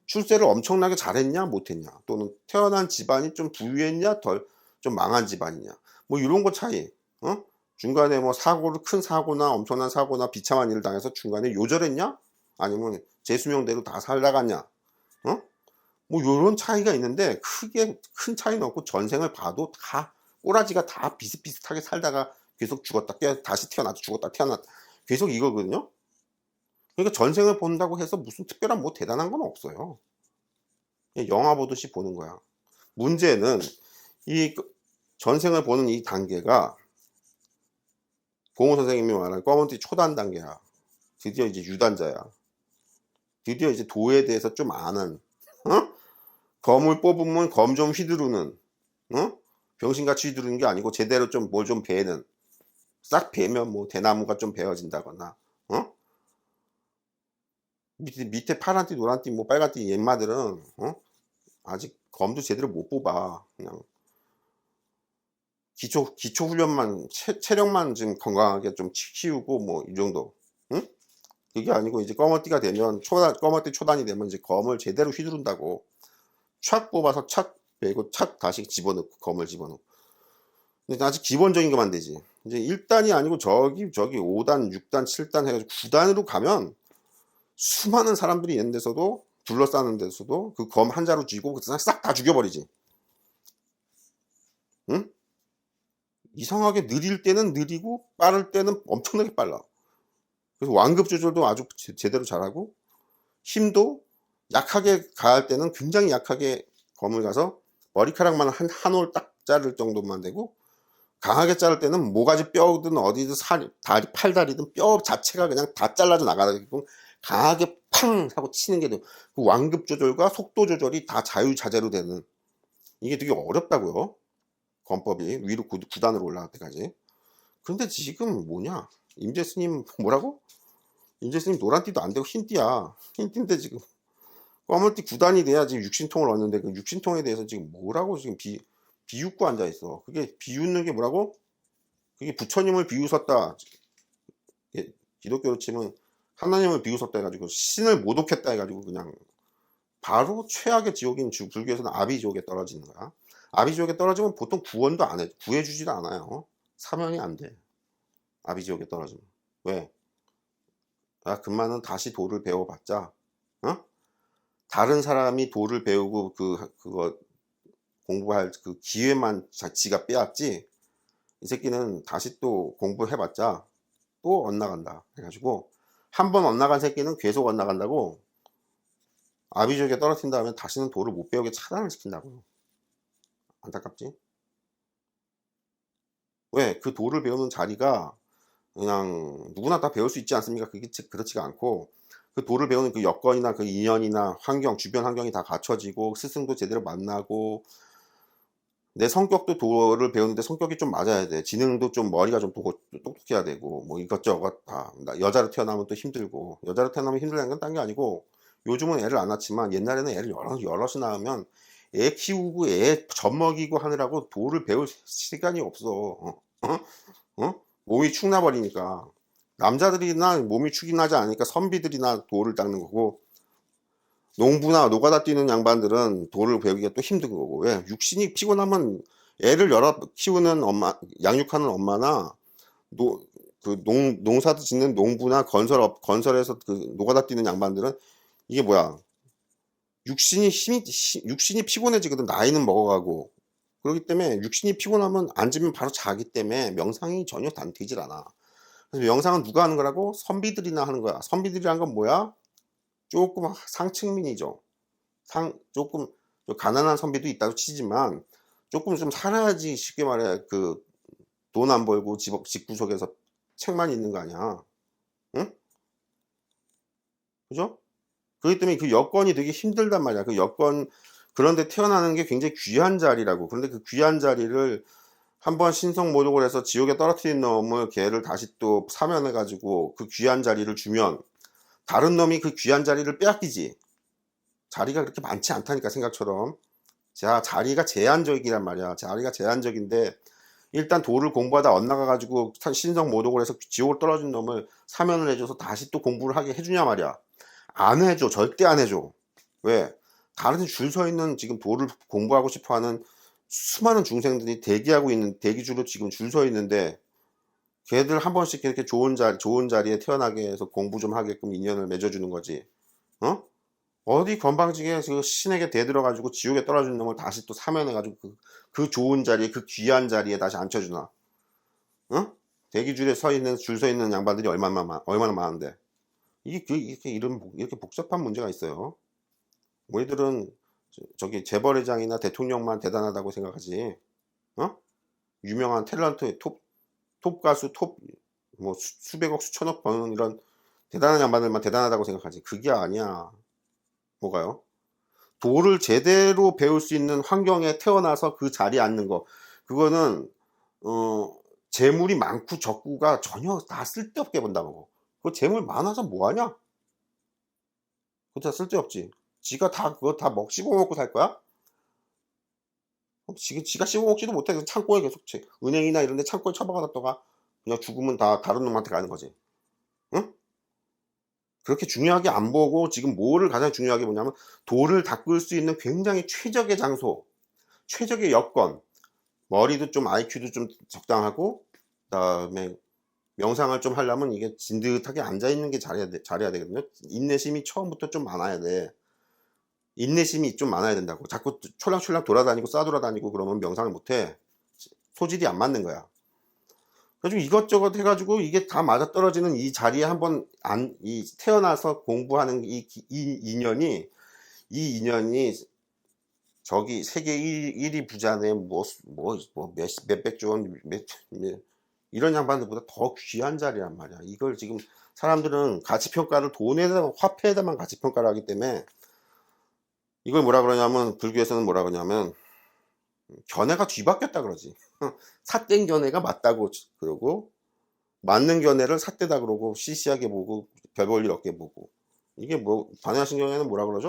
출세를 엄청나게 잘했냐 못했냐, 또는 태어난 집안이 좀 부유했냐 좀 망한 집안이냐, 뭐 이런 거 차이. 중간에 뭐 큰 사고나 엄청난 사고나 비참한 일을 당해서 중간에 요절했냐, 아니면 제 수명대로 다 살다갔냐, 뭐 이런 차이가 있는데 크게 큰 차이는 없고 전생을 봐도 다 꼬라지가 다 비슷비슷하게 살다가 계속 죽었다 다시 태어나서 죽었다 태어났다 계속 이거거든요. 그러니까 전생을 본다고 해서 무슨 특별한 뭐 대단한 건 없어요. 영화 보듯이 보는 거야. 문제는 이 전생을 보는 이 단계가 공호 선생님이 말하는 검은띠 초단 단계야. 드디어 이제 유단자야. 드디어 이제 도에 대해서 좀 아는, 검을 뽑으면 검 좀 휘두르는, 병신같이 휘두르는 게 아니고 제대로 좀 뭘 좀 베는, 싹 베면 뭐 대나무가 좀 베어진다거나, 밑에 파란띠 노란띠 뭐 빨간띠 옌마들은 아직 검도 제대로 못 뽑아. 그냥 기초 훈련만 체력만 좀 건강하게 좀 키우고 뭐 이 정도. 응? 그게 아니고 이제 검어띠가 되면 검어띠 초단이 되면 이제 검을 제대로 휘두른다고. 착 뽑아서 착 빼고 착 다시 집어넣고 검을 집어넣고. 근데 아직 기본적인 것만 되지. 이제 1단이 아니고 저기 5단, 6단, 7단 해가지고 9단으로 가면 수많은 사람들이 있는 데서도 둘러싸는 데서도 그 검 한 자루 쥐고 싹 다 죽여버리지. 응? 이상하게 느릴 때는 느리고 빠를 때는 엄청나게 빨라. 그래서 완급 조절도 아주 제대로 잘하고, 힘도 약하게 가할 때는 굉장히 약하게 검을 가서 머리카락만 한 올 딱 자를 정도만 되고, 강하게 자를 때는 모가지 뼈든 어디든 팔다리든 뼈 자체가 그냥 다 잘라져 나가고 강하게 팡 하고 치는 게 그 완급 조절과 속도 조절이 다 자유자재로 되는, 이게 되게 어렵다고요. 검법이 위로 9단으로 올라갈 때까지. 그런데 지금 뭐냐, 임재스님 뭐라고? 임재스님 노란띠도 안 되고 흰띠야. 흰띠인데 지금 검은띠 9단이 돼야 지금 육신통을 얻는데 그 육신통에 대해서 지금 뭐라고 지금 비웃고 앉아있어. 그게 비웃는 게 뭐라고? 그게 부처님을 비웃었다. 기독교로 치면 하나님을 비웃었다 해가지고 신을 모독했다 해가지고 그냥 바로 최악의 지옥인 불교에서는 아비지옥에 떨어지는 거야. 아비지옥에 떨어지면 보통 구원도 안 해. 구해주지도 않아요. 사면이 안 돼. 아비지옥에 떨어지면. 왜? 그만은 다시 도를 배워봤자, 다른 사람이 도를 배우고 그거 공부할 그 기회만 지가 빼앗지, 이 새끼는 다시 또 공부해봤자 또 엇나간다 해가지고, 한 번 엇나간 새끼는 계속 엇나간다고. 아비지옥에 떨어진 다음에 다시는 도를 못 배우게 차단을 시킨다고요. 안타깝지? 왜? 그 도를 배우는 자리가 그냥 누구나 다 배울 수 있지 않습니까? 그게 그렇지가 않고, 그 도를 배우는 그 여건이나 그 인연이나 환경, 주변 환경이 다 갖춰지고 스승도 제대로 만나고, 내 성격도 도를 배우는데 성격이 좀 맞아야 돼. 지능도 좀 머리가 좀 똑똑해야 되고 뭐 이것저것 다. 여자로 태어나면 또 힘들고, 여자로 태어나면 힘들다는 건 딴 게 아니고, 요즘은 애를 안 낳지만 옛날에는 애를 여럿이 낳으면 애 키우고 애 젖먹이고 하느라고 도를 배울 시간이 없어. 몸이 축 나버리니까. 남자들이나 몸이 축이 나지 않으니까 선비들이나 도를 닦는 거고, 농부나 노가다 뛰는 양반들은 도를 배우기가 또 힘든 거고. 왜? 육신이 피곤하면 애를 키우는 엄마, 양육하는 엄마나 농사도 짓는 농부나 건설에서 그 노가다 뛰는 양반들은 이게 뭐야? 육신이 피곤해지거든. 나이는 먹어가고. 그렇기 때문에 육신이 피곤하면 앉으면 바로 자기 때문에 명상이 전혀 되질 않아. 그래서 명상은 누가 하는 거라고? 선비들이나 하는 거야. 선비들이란 건 뭐야? 조금 상층민이죠. 조금 좀 가난한 선비도 있다고 치지만 조금 좀 살아야지 쉽게 말해 그 돈 안 벌고 집구석에서 책만 있는 거 아니야. 응? 그죠? 그렇기 때문에 그 여건이 되게 힘들단 말이야. 그 여건 그런데 태어나는 게 굉장히 귀한 자리라고. 그런데 그 귀한 자리를 한번 신성모독을 해서 지옥에 떨어뜨린 놈을 걔를 다시 또 사면해 가지고 그 귀한 자리를 주면 다른 놈이 그 귀한 자리를 빼앗기지. 자리가 그렇게 많지 않다니까 생각처럼. 자, 자리가 제한적이란 말이야. 자리가 제한적인데 일단 도를 공부하다 엇나가 가지고 신성모독을 해서 지옥을 떨어진 놈을 사면을 해줘서 다시 또 공부를 하게 해주냐 말이야. 안 해줘. 절대 안 해줘. 왜? 다른 줄 서 있는 지금 도를 공부하고 싶어 하는 수많은 중생들이 대기줄로 지금 줄 서 있는데 걔들 한 번씩 이렇게 좋은 자리에 태어나게 해서 공부 좀 하게끔 인연을 맺어주는 거지. 어? 어디 건방지게 그 신에게 대들어가지고 지옥에 떨어진 놈을 다시 또 사면해가지고 그 좋은 자리에, 그 귀한 자리에 다시 앉혀주나. 어? 대기줄에 줄 서 있는 양반들이 얼마나 많은데. 이렇게 복잡한 문제가 있어요. 우리들은 저기 재벌회장이나 대통령만 대단하다고 생각하지. 어? 유명한 탤런트 톱 가수 뭐 수백억 수천억 버는 이런 대단한 양반들만 대단하다고 생각하지. 그게 아니야. 뭐가요? 도를 제대로 배울 수 있는 환경에 태어나서 그 자리에 앉는 거. 그거는 재물이 많고 적고가 전혀 다 쓸데없게 본다고. 그 재물 많아서 뭐하냐? 그거 다 쓸데없지. 지가 다 그거 다 씹어먹고 살 거야? 지가 씹어먹지도 못해. 창고에 계속 은행이나 이런 데 창고에 처박아놨다가 그냥 죽으면 다 다른 놈한테 가는 거지. 응? 그렇게 중요하게 안 보고 지금 뭐를 가장 중요하게 보냐면 도를 닦을 수 있는 굉장히 최적의 장소, 최적의 여건, 머리도 좀 IQ도 좀 적당하고 그다음에 명상을 좀 하려면 이게 진득하게 앉아있는 게 잘해야 되거든요. 인내심이 처음부터 좀 많아야 돼. 인내심이 좀 많아야 된다고. 자꾸 촐랑촐랑 돌아다니고 싸돌아다니고 그러면 명상을 못해. 소질이 안 맞는 거야. 그래가지고 이것저것 해가지고 이게 다 맞아떨어지는 이 자리에 한번 태어나서 공부하는 이 인연이 저기 세계 1위 부자네 몇백조 원 이런 양반들보다 더 귀한 자리란 말이야. 이걸 지금 사람들은 가치평가를 화폐에다만 가치평가를 하기 때문에 이걸 뭐라 그러냐면 불교에서는 뭐라 그러냐면 견해가 뒤바뀌었다 그러지. 삿된 견해가 맞다고 그러고 맞는 견해를 삿되다 그러고 시시하게 보고 별 볼 일 없게 보고 이게 뭐 반야신경에는 뭐라 그러죠?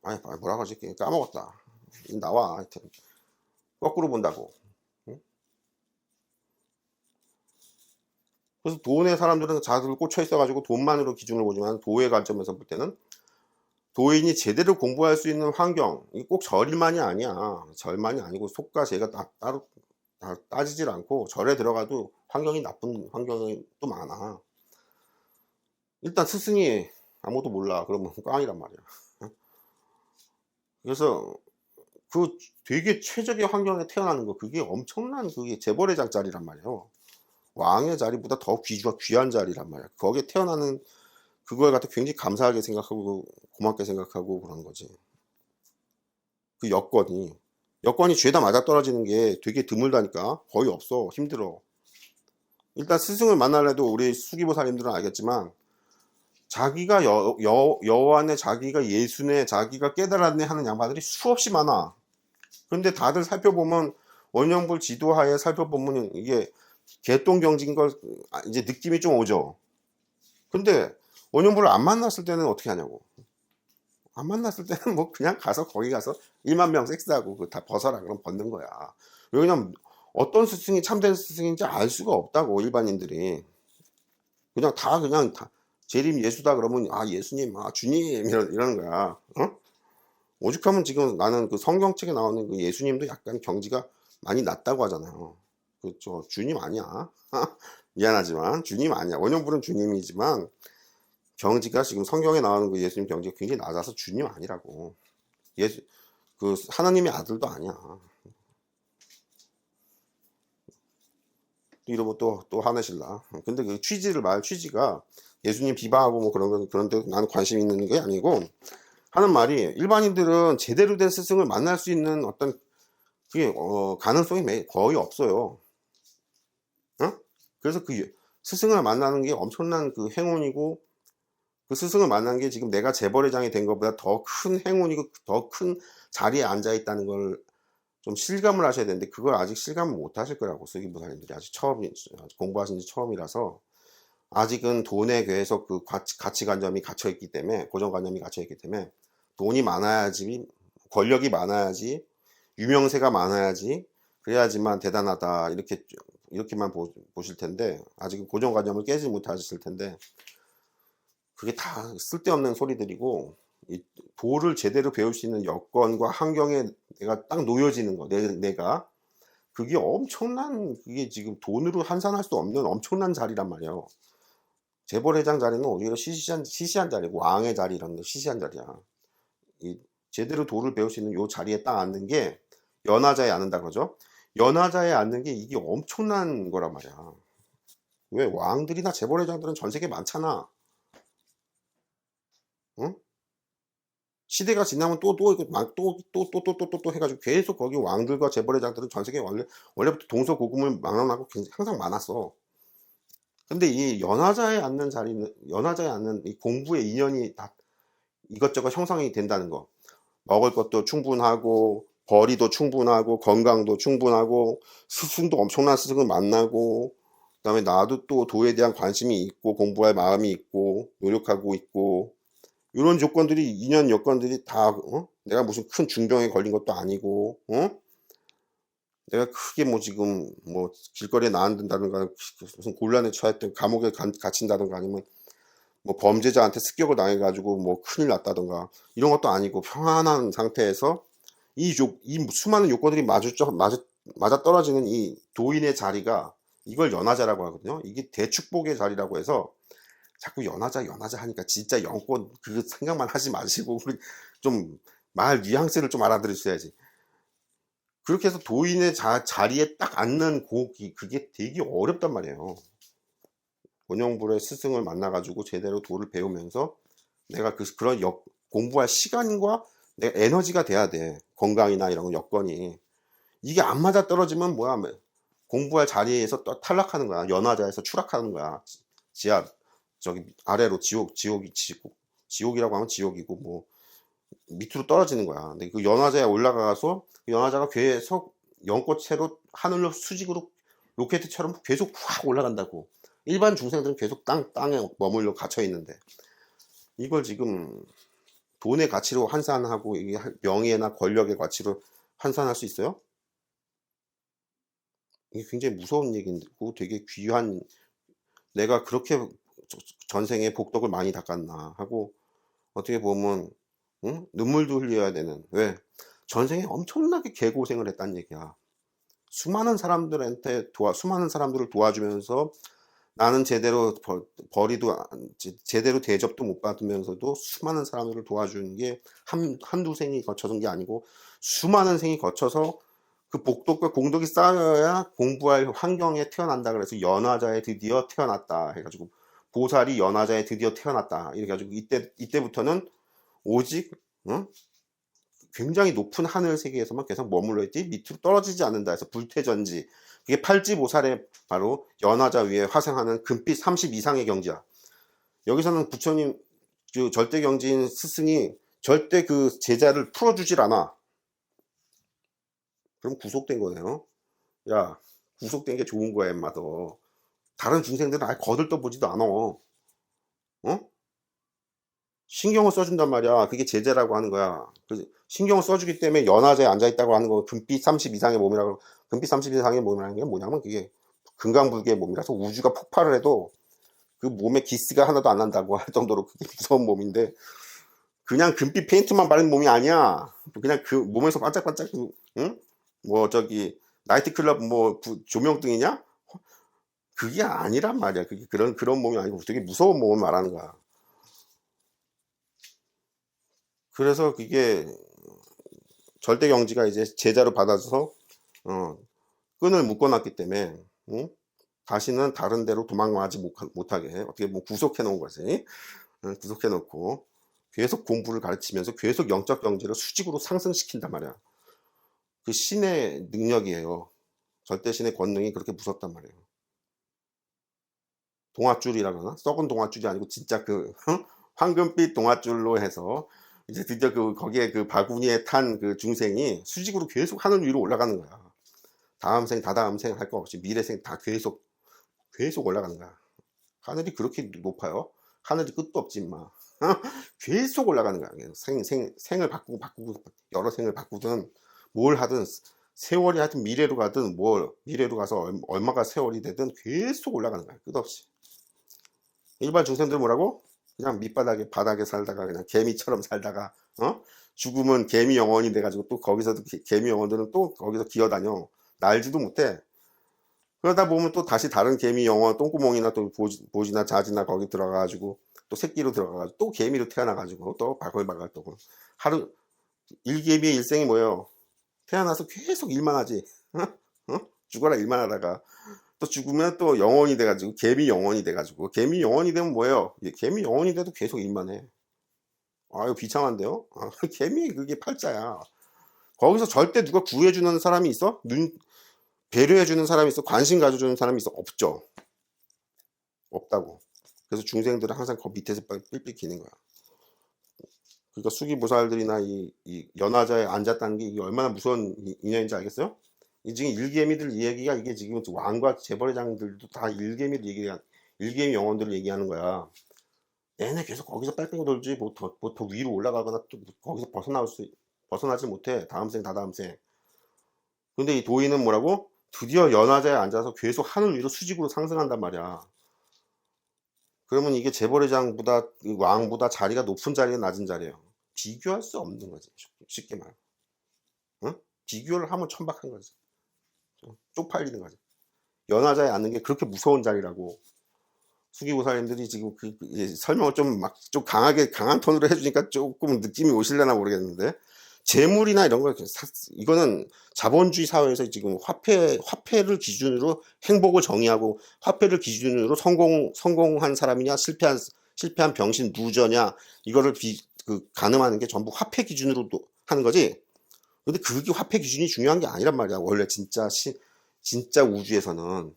아니 뭐라 그러지? 까먹었다. 나와 하여튼 거꾸로 본다고. 응? 그래서 도의 사람들은 자들 꽂혀 있어가지고 돈만으로 기준을 보지만 도의 관점에서 볼 때는 도인이 제대로 공부할 수 있는 환경, 이게 꼭 절만이 아니야. 절만이 아니고 속과 제가 따로 따지질 않고 절에 들어가도 환경이 나쁜 환경이 또 많아. 일단 스승이 아무것도 몰라. 그러면 꽝이란 말이야. 그래서 그 되게 최적의 환경에 태어나는 거 그게 엄청난 그게 재벌의 자리란 말이에요. 왕의 자리보다 더 귀한 자리란 말이야. 거기에 태어나는 그걸 갖다 굉장히 감사하게 생각하고 고맙게 생각하고 그런 거지. 그 여건이 죄다 맞아떨어지는 게 되게 드물다니까. 거의 없어. 힘들어. 일단 스승을 만나려도 우리 수기보살님들은 알겠지만 자기가 여호와네, 자기가 예수네, 자기가 깨달았네 하는 양반들이 수없이 많아. 근데 다들 살펴보면 원영불 지도하에 살펴보면 이게 개똥경지인 걸 이제 느낌이 좀 오죠. 근데 원영불을 안 만났을 때는 어떻게 하냐고. 안 만났을 때는 뭐 그냥 가서 거기 가서 1만 명 섹스하고 그거 다 벗어라 그럼 벗는 거야. 왜냐면 어떤 스승이 참된 스승인지 알 수가 없다고. 일반인들이 그냥 다 재림 예수다 그러면 아 예수님 아 주님 이러는 거야. 어? 오죽하면 지금 나는 그 성경책에 나오는 그 예수님도 약간 경지가 많이 낮다고 하잖아요. 그렇죠. 주님 아니야. 미안하지만 주님 아니야. 원형불은 주님이지만 경지가 지금 성경에 나오는 그 예수님 경지가 굉장히 낮아서 주님 아니라고. 예수 그 하나님의 아들도 아니야. 이러면 또 화내실라. 근데 그 취지가 예수님 비방하고 뭐 그런데 나는 관심 있는 게 아니고 하는 말이 일반인들은 제대로 된 스승을 만날 수 있는 어떤 그게 가능성이 거의 없어요. 그래서 그 스승을 만나는 게 엄청난 그 행운이고 그 스승을 만난 게 지금 내가 재벌회장이 된 것보다 더 큰 행운이고 더 큰 자리에 앉아 있다는 걸 좀 실감을 하셔야 되는데 그걸 아직 실감을 못 하실 거라고 쓰기보다님들이 아직 공부하신 지 처음이라서 아직은 돈에 계속 그 가치관념이 갇혀 있기 때문에 고정관념이 갇혀 있기 때문에 돈이 많아야지 권력이 많아야지 유명세가 많아야지 그래야지만 대단하다 이렇게만 보실 텐데 아직은 고정관념을 깨지 못하실 텐데 그게 다 쓸데없는 소리들이고 이 도를 제대로 배울 수 있는 여건과 환경에 내가 딱 놓여지는 거 내가 그게 엄청난 그게 지금 돈으로 환산할 수 없는 엄청난 자리란 말이에요. 재벌회장 자리는 오히려 시시한 자리고 왕의 자리 이런 거 시시한 자리야. 이 제대로 도를 배울 수 있는 요 자리에 딱 앉는 게 연하자에 앉는다 그러죠. 연하자에 앉는 게 이게 엄청난 거란 말이야. 왜 왕들이나 재벌회장들은 전 세계에 많잖아. 응? 시대가 지나면 또 해가지고 계속 거기 왕들과 재벌회장들은 전 세계에 원래부터 동서고금을 막론하고 항상 많았어. 근데 이 연하자에 앉는 이 공부의 인연이 다 이것저것 형성이 된다는 거. 먹을 것도 충분하고, 벌이도 충분하고, 건강도 충분하고, 스승도 엄청난 스승을 만나고, 그 다음에 나도 또 도에 대한 관심이 있고, 공부할 마음이 있고, 노력하고 있고, 이런 조건들이, 인연 여건들이 다, 내가 무슨 큰 중병에 걸린 것도 아니고, 내가 크게 뭐 지금 뭐 길거리에 나앉는다든가, 무슨 곤란에 처했던 감옥에 갇힌다든가 아니면 뭐 범죄자한테 습격을 당해가지고 뭐 큰일 났다던가 이런 것도 아니고 평안한 상태에서 이 수많은 요건들이 맞아 떨어지는 이 도인의 자리가 이걸 연하자라고 하거든요. 이게 대축복의 자리라고 해서 자꾸 연하자 하니까 진짜 영권 그 생각만 하지 마시고 좀 말 뉘앙스를 좀 알아들으셔야지. 그렇게 해서 도인의 자리에 딱 앉는 그게 되게 어렵단 말이에요. 원영불의 스승을 만나가지고 제대로 도를 배우면서 내가 그런 공부할 시간과 내 에너지가 돼야 돼. 건강이나 이런 여건이. 이게 안 맞아 떨어지면 뭐야. 공부할 자리에서 또 탈락하는 거야. 연하자에서 추락하는 거야. 지하, 저기 아래로 지옥이라고 하면 지옥이고 뭐 밑으로 떨어지는 거야. 근데 그 연하자에 올라가서 그 연하자가 계속 연꽃체로 하늘로 수직으로 로켓처럼 계속 확 올라간다고. 일반 중생들은 계속 땅에 머물러 갇혀 있는데 이걸 지금 돈의 가치로 환산하고 이게 명예나 권력의 가치로 환산할 수 있어요? 이게 굉장히 무서운 얘기고 되게 귀한 내가 그렇게 전생에 복덕을 많이 닦았나 하고 어떻게 보면 눈물도 흘려야 되는 왜 전생에 엄청나게 개고생을 했다는 얘기야. 수많은 사람들을 도와주면서 나는 제대로 제대로 대접도 못 받으면서도 수많은 사람들을 도와주는 게 한두 생이 거쳐진 게 아니고 수많은 생이 거쳐서 그 복덕과 공덕이 쌓여야 공부할 환경에 태어난다 그래서 연하자에 드디어 태어났다 해가지고 보살이 연하자에 드디어 태어났다 이렇게 해가지고 이때부터는 오직 굉장히 높은 하늘 세계에서만 계속 머물러 있지 밑으로 떨어지지 않는다 해서 불퇴전지 그게 팔지보살의 바로 연하자 위에 화생하는 금빛 30 이상의 경지야. 여기서는 부처님 그 절대경지인 스승이 절대 그 제자를 풀어주질 않아. 그럼 구속된 거네요. 야 구속된 게 좋은 거야 인마 더. 다른 중생들은 아예 거들떠보지도 않아. 신경을 써준단 말이야. 그게 제재라고 하는 거야. 신경을 써주기 때문에 연하자에 앉아있다고 하는 거 금빛 30 이상의 몸이라고. 금빛 30 이상의 몸이라는 게 뭐냐면 그게 금강불개의 몸이라서 우주가 폭발을 해도 그 몸에 기스가 하나도 안 난다고 할 정도로 그게 무서운 몸인데 그냥 금빛 페인트만 바른 몸이 아니야. 그냥 그 몸에서 반짝반짝 뭐 저기 나이트클럽 뭐 조명등이냐? 그게 아니란 말이야. 그게 그런 몸이 아니고 되게 무서운 몸을 말하는 거야. 그래서 그게 절대경지가 이제 제자로 받아서 끈을 묶어놨기 때문에, 응? 다시는 다른 데로 도망가지 못하게 어떻게 뭐 구속해 놓은 거지. 구속해 놓고 계속 공부를 가르치면서 계속 영적 경지를 수직으로 상승시킨단 말이야. 그 신의 능력이에요. 절대 신의 권능이 그렇게 무섭단 말이에요. 동아줄이라 그러나? 썩은 동아줄이 아니고 진짜 그 황금빛 동아줄로 해서 이제 드디어 거기에 그 바구니에 탄 그 중생이 수직으로 계속 하늘 위로 올라가는 거야. 다음 생, 다다음 생 할 거 없이 미래생 다 계속 올라가는 거야. 하늘이 그렇게 높아요. 하늘이 끝도 없지 마. 계속 올라가는 거야. 생을 바꾸고 여러 생을 바꾸든 뭘 하든 세월이 하여튼 미래로 가든 뭘 미래로 가서 얼마가 세월이 되든 계속 올라가는 거야. 끝없이. 일반 중생들 뭐라고? 그냥 밑바닥에 바닥에 살다가 그냥 개미처럼 살다가 죽으면 개미 영혼이 돼가지고 또 거기서도 개미 영혼들은 또 거기서 기어다녀. 날지도 못해. 그러다 보면 또 다시 다른 개미 영혼 똥구멍이나 또 보지나 자지나 거기 들어가가지고 또 새끼로 들어가가지고 또 개미로 태어나가지고 또 바글바글 또 하루 일개미의 일생이 뭐예요? 태어나서 계속 일만 하지. 죽어라 일만 하다가 또 죽으면 또 영혼이 돼가지고 개미 영혼이 돼가지고 개미 영혼이 되면 뭐예요? 개미 영혼이 돼도 계속 일만 해. 아유 비참한데요? 개미 그게 팔자야. 거기서 절대 누가 구해주는 사람이 있어? 배려해주는 사람이 있어? 관심 가져주는 사람이 있어? 없죠. 없다고. 그래서 중생들은 항상 그 밑에서 삑삑 기는 거야. 그러니까 수기보살들이나 이 연화자에 앉았다는 게 이게 얼마나 무서운 인연인지 알겠어요? 이 지금 일개미들 얘기가 이게 지금 왕과 재벌회장들도 다 일개미 영혼들을 얘기하는 거야. 내내 계속 거기서 뺑뺑 돌지 뭐 더 위로 올라가거나 또 거기서 벗어나지 못해. 다음 생 다다음 생. 근데 이 도인은 뭐라고? 드디어 연화자에 앉아서 계속 하늘 위로 수직으로 상승한단 말이야. 그러면 이게 재벌회장보다 왕보다 자리가 높은 자리가 낮은 자리예요. 비교할 수 없는 거지. 쉽게 말하면. 응? 비교를 하면 천박한 거지. 쪽팔리는 거지. 연화자에 앉는 게 그렇게 무서운 자리라고. 수기보살님들이 지금 설명을 좀 강한 톤으로 해주니까 조금 느낌이 오실려나 모르겠는데, 재물이나 이런 거, 이거는 자본주의 사회에서 지금 화폐를 기준으로 행복을 정의하고, 화폐를 기준으로 성공한 사람이냐, 실패한 병신 루저냐, 이거를 가늠하는 게 전부 화폐 기준으로 하는 거지. 근데 그게 화폐 기준이 중요한 게 아니란 말이야. 원래 진짜 우주에서는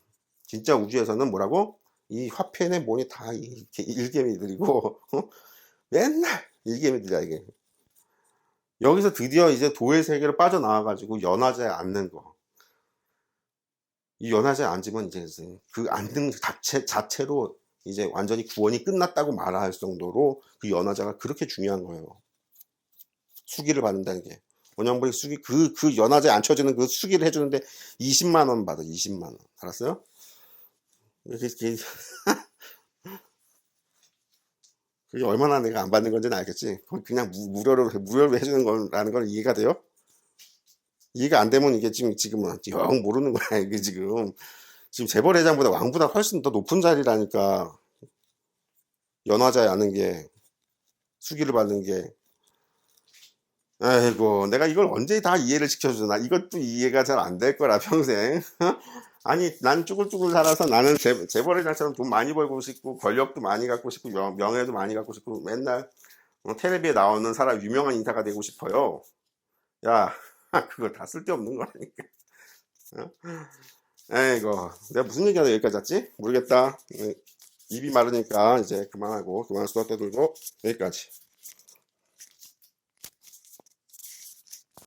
뭐라고? 이 화폐네 뭐니 다 일개미들이고, 맨날 일개미들이야, 이게. 여기서 드디어 이제 도의 세계로 빠져나와가지고 연화자에 앉는 거. 이 연화자에 앉으면 이제 그 앉는 자체로 이제 완전히 구원이 끝났다고 말할 정도로 그 연화자가 그렇게 중요한 거예요. 수기를 받는다는 게. 원영불이 수기, 그 연화자에 앉혀주는 그 수기를 해주는데 20만 원 받아, 20만 원. 알았어요? 그게 얼마나 내가 안 받는 건지는 알겠지. 그냥 무료로 해주는 거라는 걸 이해가 돼요? 이해가 안 되면 이게 지금은 영 모르는 거야. 이게 지금 재벌회장보다 왕보다 훨씬 더 높은 자리라니까. 연화자에 앉는 게, 수기를 받는 게. 아이고, 내가 이걸 언제 다 이해를 시켜주나. 이것도 이해가 잘 안 될 거라, 평생. 아니, 난 쭈글쭈글 살아서 나는 재벌회장처럼 돈 많이 벌고 싶고, 권력도 많이 갖고 싶고, 명예도 많이 갖고 싶고, 맨날 텔레비에 나오는 사람, 유명한 인사가 되고 싶어요. 야, 그거 다 쓸데없는 거라니까. 에이고, 내가 무슨 얘기하다 여기까지 왔지? 모르겠다. 입이 마르니까 이제 그만하고, 그만 수다 떠들고, 여기까지.